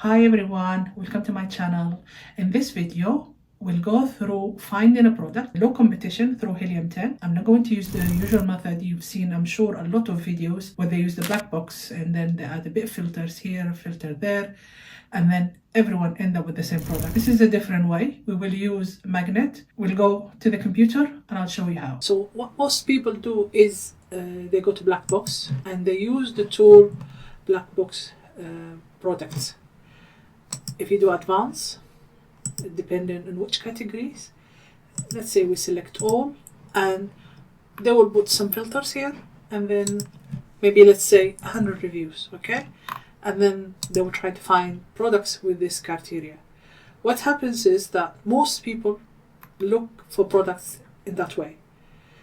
Hi everyone, welcome to my channel. In this video, we'll go through finding a product, low competition through Helium 10. I'm not going to use the usual method you've seen, I'm sure, a lot of videos where they use the black box and then they add a bit filters here, filter there, and then everyone end up with the same product. This is a different way. We will use magnet. We'll go to the computer and I'll show you how. So what most people do is they go to black box and they use the tool black box products. If you do advanced, depending on which categories, let's say we select all, and they will put some filters here, and then maybe let's say 100 reviews, okay? And then they will try to find products with this criteria. What happens is that most people look for products in that way.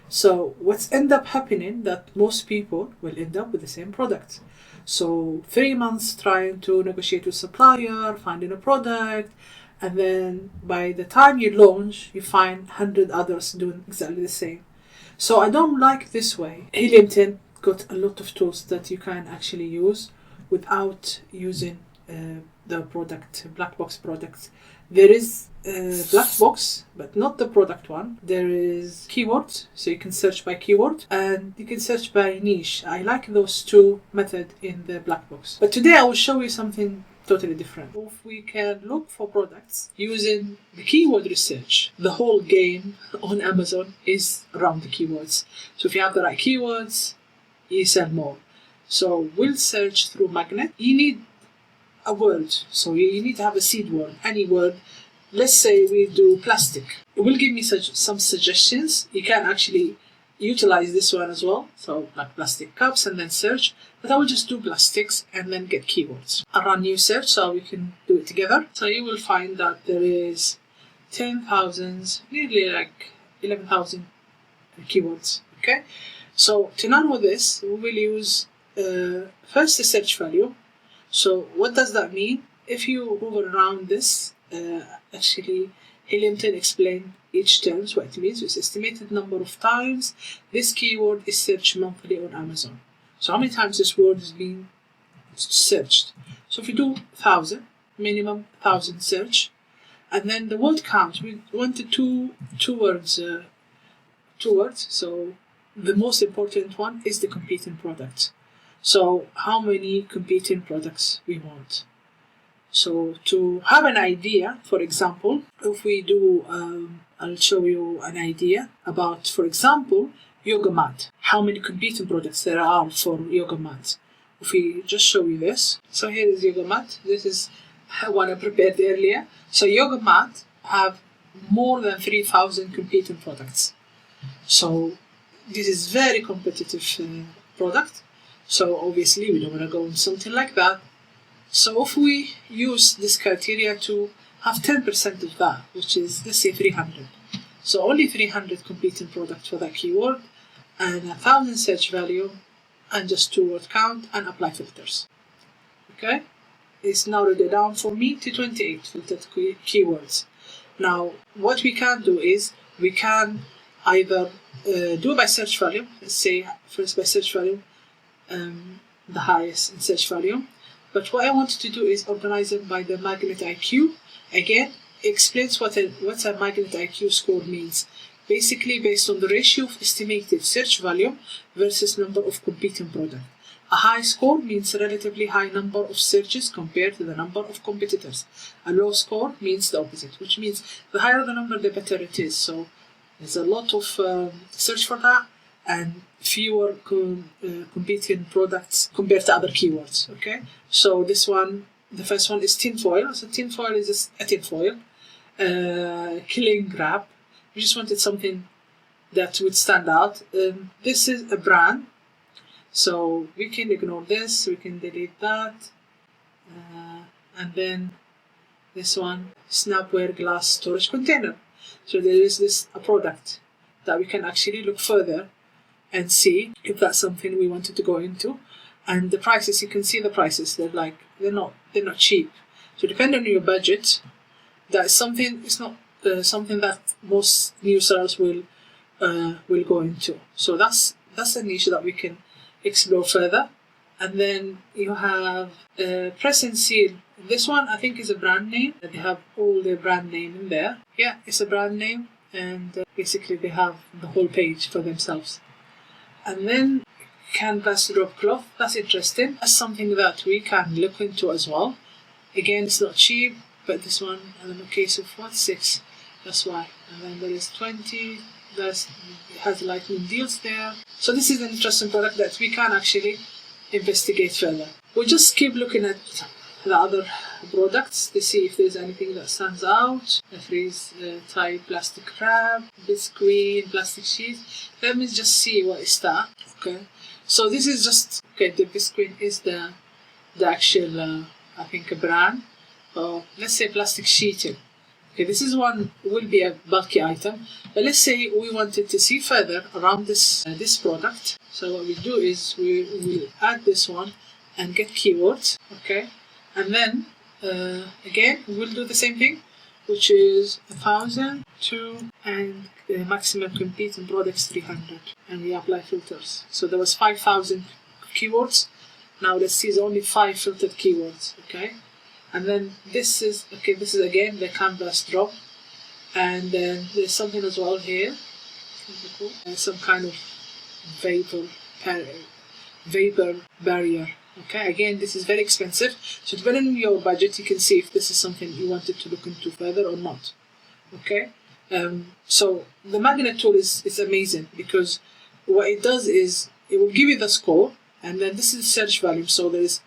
So what's end up happening that most people will end up with the same product. So 3 months trying to negotiate with supplier, finding a product, and then by the time you launch, you find 100 others doing exactly the same. So I don't like this way. Helium 10 got a lot of tools that you can actually use without using the product, black box products. There is black box, but not the product one. There is keywords, so you can search by keyword, and you can search by niche. I like those two methods in the black box. But today I will show you something totally different. If we can look for products using the keyword research, the whole game on Amazon is around the keywords. So if you have the right keywords, you sell more. So we'll search through magnet. You need a word, so you need to have a seed word, any word. Let's say we do plastic. It will give me some suggestions. You can actually utilize this one as well, so like plastic cups, and then search. But I will just do plastics and then get keywords. I'll run new search so we can do it together. So you will find that there is 10,000, nearly like 11,000 keywords. Okay, so to narrow this, we will use first the search value. So what does that mean? If you hover around this, actually Helium 10 explain each term, what it means. It's estimated number of times this keyword is searched monthly on Amazon. So how many times this word is being searched. So if you do 1,000, minimum 1,000 search, and then the word count, we wanted two words. So the most important one is the competing product. So how many competing products we want. So to have an idea, for example, if we do, I'll show you an idea about, for example, yoga mat. How many competing products there are for yoga mat. If we just show you this. So here is yoga mat. This is one I prepared earlier. So yoga mat have more than 3,000 competing products. So this is very competitive product. So obviously we don't want to go on something like that. So if we use this criteria to have 10% of that, which is, let's say, 300. So only 300 competing products for that keyword, and 1,000 search value, and just 2 word count, and apply filters. Okay? It's narrowed it down for me to 28 filtered keywords. Now, what we can do is, we can either do by search value. Let's say, first by search value, the highest in search value. But what I wanted to do is organize it by the Magnet IQ. Again, it explains what a Magnet IQ score means. Basically, based on the ratio of estimated search value versus number of competing products. A high score means a relatively high number of searches compared to the number of competitors. A low score means the opposite, which means the higher the number, the better it is. So there's a lot of search for that, and fewer competing products compared to other keywords. Okay, so this one, the first one is tinfoil. So tinfoil is just a tinfoil, cling wrap. We just wanted something that would stand out. This is a brand, so we can ignore this. We can delete that, and then this one, Snapware glass storage container. So there is a product that we can actually look further and see if that's something we wanted to go into. And the prices, you can see the prices. They're not cheap. So depending on your budget, that's something. It's not something that most new sellers will go into. So that's a niche that we can explore further. And then you have press and seal. This one I think is a brand name. They have all their brand name in there. Yeah, it's a brand name, and basically they have the whole page for themselves. And then canvas drop cloth. That's interesting. That's something that we can look into as well. Again, it's not cheap, but this one, and in the case of what, 6, that's why. And then there is 20. It has lightning deals there. So this is an interesting product that we can actually investigate further. We'll just keep looking at the other products to see if there's anything that stands out. A freeze type plastic wrap, biscuit, plastic sheet. Let me just see what is that. Okay, so this is just, okay, the biscuit is the actual I think a brand. Let's say plastic sheeting. Okay, this is one will be a bulky item, but let's say we wanted to see further around this product. So what we do is we will add this one and get keywords, okay, and then again we'll do the same thing, which is 1,000, 2, and maximum competing products 300, and we apply filters. So there was 5,000 keywords. Now let's see, only 5 filtered keywords, okay. And then this is again the canvas drop, and then there's something as well here, some kind of vapor barrier. Okay, again this is very expensive, so depending on your budget you can see if this is something you wanted to look into further or not. Okay, so the magnet tool is amazing, because what it does is it will give you the score, and then this is search volume, so there's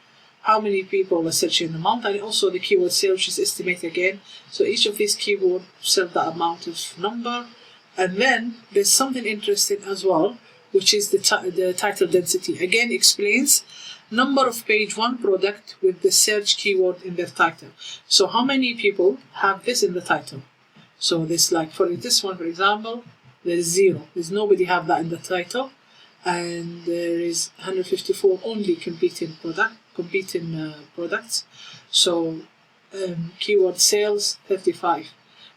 how many people are searching in a month, and also the keyword sale, which is estimated again. So each of these keywords sell that amount of number. And then there's something interesting as well, which is the title density. Again, explains number of page 1 product with the search keyword in their title. So how many people have this in the title? So this, like for this one, for example, there's 0. There's nobody have that in the title, and there is 154 only competing products. So keyword sales 35.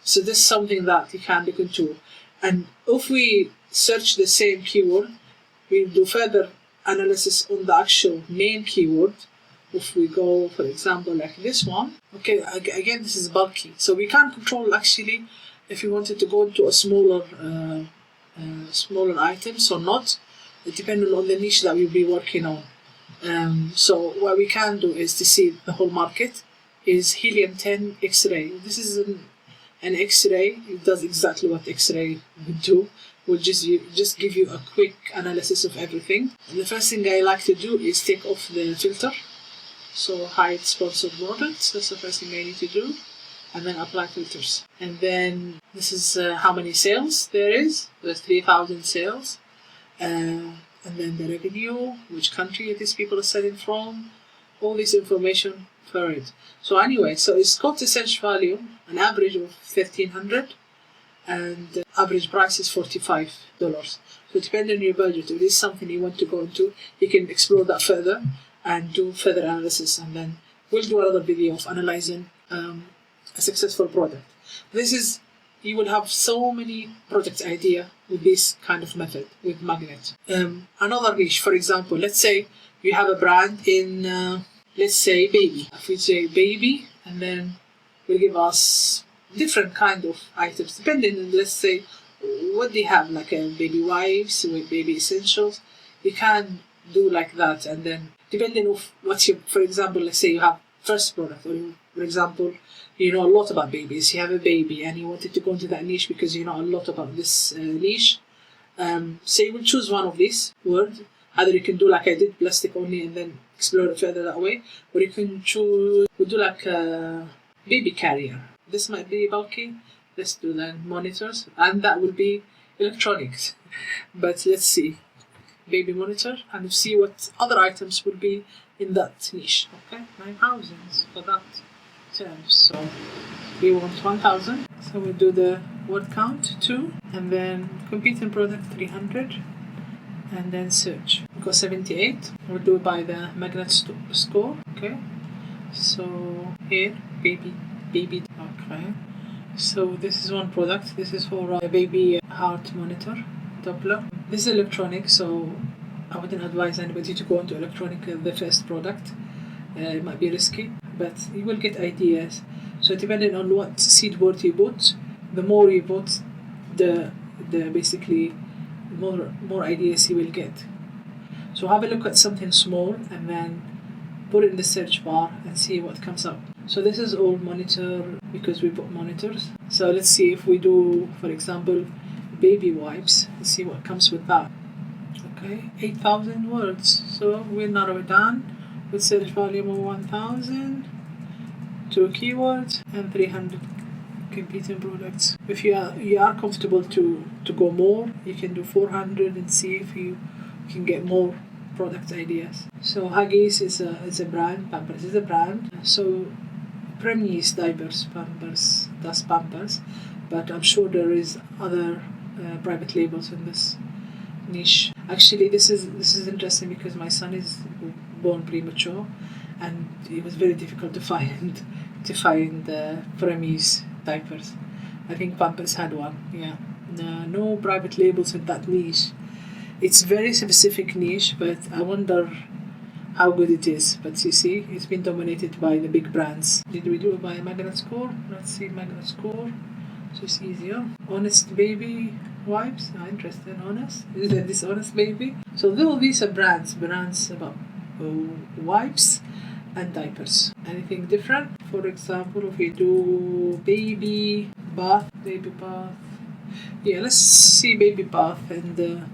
So this is something that you can look into. And if we search the same keyword, we'll do further analysis on the actual main keyword. If we go, for example, like this one, okay, again this is bulky, so we can't control actually if we wanted to go into a smaller items or not, depending on the niche that we'll be working on. So what we can do is to see the whole market is helium 10 X-ray. This is an X-ray. It does exactly what X-ray would do. We'll just give you a quick analysis of everything. And the first thing I like to do is take off the filter. So hide sponsored products. That's the first thing I need to do. And then apply filters. And then this is how many sales there is. There's 3,000 sales. And then the revenue, which country these people are selling from, all this information for it. So anyway, so it's got a search value, an average of 1,300, and the average price is $45. So depending on your budget, if this is something you want to go into, you can explore that further and do further analysis, and then we'll do another video of analyzing a successful product. You will have so many product idea with this kind of method, with magnet. Another niche, for example, let's say you have a brand in, let's say baby. If we say baby, and then will give us different kind of items, depending on, let's say, what they have, like baby wipes, with baby essentials. You can do like that, and then depending on what's your, for example, let's say you have first product, or for example, you know a lot about babies, you have a baby and you wanted to go into that niche because you know a lot about this niche. So you will choose one of these words. Either you can do like I did, plastic only, and then explore it further that way, or you can choose, we'll do like a baby carrier. This might be bulky. Let's do then monitors, and that will be electronics. But let's see, baby monitor, and see what other items will be in that niche. Okay, 9,000 for that term. So we want 1,000. So we do the word count 2, and then competing product 300, and then search. We go 78. We'll do it by the magnet score. Okay. So here, baby. Okay. So this is one product. This is for a baby heart monitor, Doppler. This is electronic, so I wouldn't advise anybody to go into electronic the first product. It might be risky, but you will get ideas. So depending on what seed word you put, the more you put, the basically more ideas you will get. So have a look at something small and then put it in the search bar and see what comes up. So this is all monitor, because we bought monitors. So let's see if we do, for example, baby wipes. Let's see what comes with that. Okay, 8,000 words. So we'll narrow it down with search volume of 1,000, 2 keywords, and 300 competing products. If you are comfortable to go more, you can do 400 and see if you can get more product ideas. So Huggies is a brand, Pampers is a brand. So Premies diapers, Pampers, that's Pampers, but I'm sure there is other private labels in this niche. Actually, this is interesting because my son is born premature, and it was very difficult to find Premies diapers. I think Pampers had one. Yeah, no private labels in that niche. It's very specific niche, but I wonder how good it is. But you see, it's been dominated by the big brands. Did we do it by Magnet Score? Let's see Magnet Score. So it's easier. Honest Baby wipes. Interesting. Honest. Is it this Honest Baby? So all these are brands about wipes and diapers. Anything different? For example, if we do baby bath. Yeah, let's see baby bath and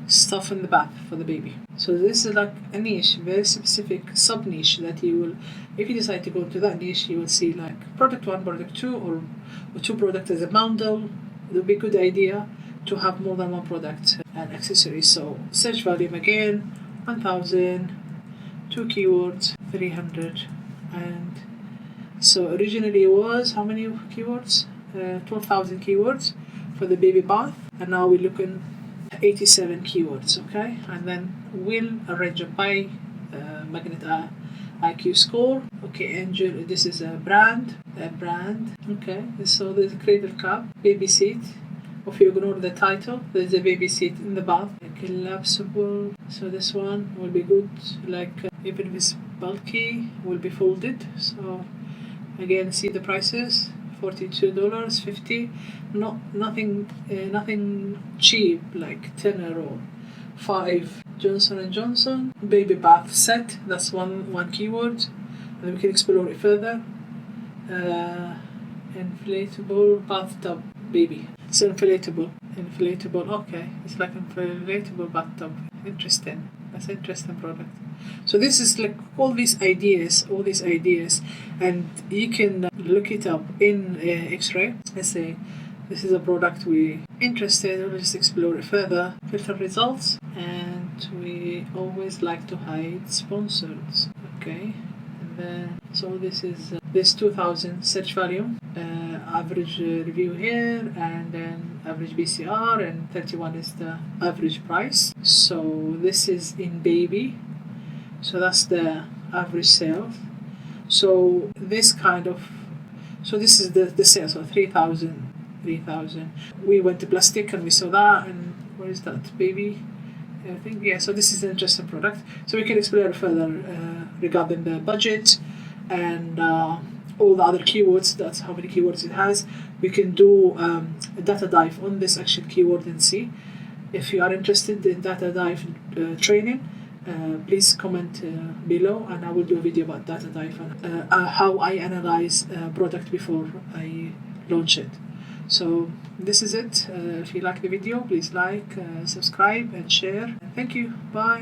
stuff in the bath for the baby. So this is like a niche, very specific sub niche that you will, if you decide to go into that niche, you will see like product 1, product 2, or 2 products as a bundle. It would be a good idea to have more than 1 product and accessories. So search volume again, 1,000, 2 keywords, 300, and so originally it was how many keywords? 12,000 keywords for the baby bath, and now we're looking 87 keywords. Okay, and then we'll arrange it by Magnet IQ score. Okay, Angel, this is a brand. Okay, so there's a cradle cap, baby seat. If you ignore the title, there's a baby seat in the bath, collapsible. So this one will be good, like even if it's bulky, will be folded. So again, see the prices. $42.50. Nothing cheap like 10 or 5. Johnson & Johnson baby bath set. That's one keyword, and then we can explore it further. Inflatable bathtub baby. It's inflatable. Okay, it's like inflatable bathtub. Interesting. That's an interesting product. So this is like all these ideas, and you can look it up in X-ray. Let's say this is a product we interested. We'll just explore it further. Filter results, and we always like to hide sponsors. Okay, and then so this is this 2,000 search volume, average review here, and then average BCR, and 31 is the average price. So this is in baby. So that's the average sales. So this this is the sales. So 3,000. We went to plastic and we saw that, and what is that, baby? I think, yeah. So this is an interesting product. So we can explore further regarding the budget and all the other keywords. That's how many keywords it has. We can do a data dive on this actual keyword and see. If you are interested in data dive training, please comment below, and I will do a video about data dive and how I analyze a product before I launch it. So this is it. If you like the video, please like, subscribe and share. Thank you. Bye.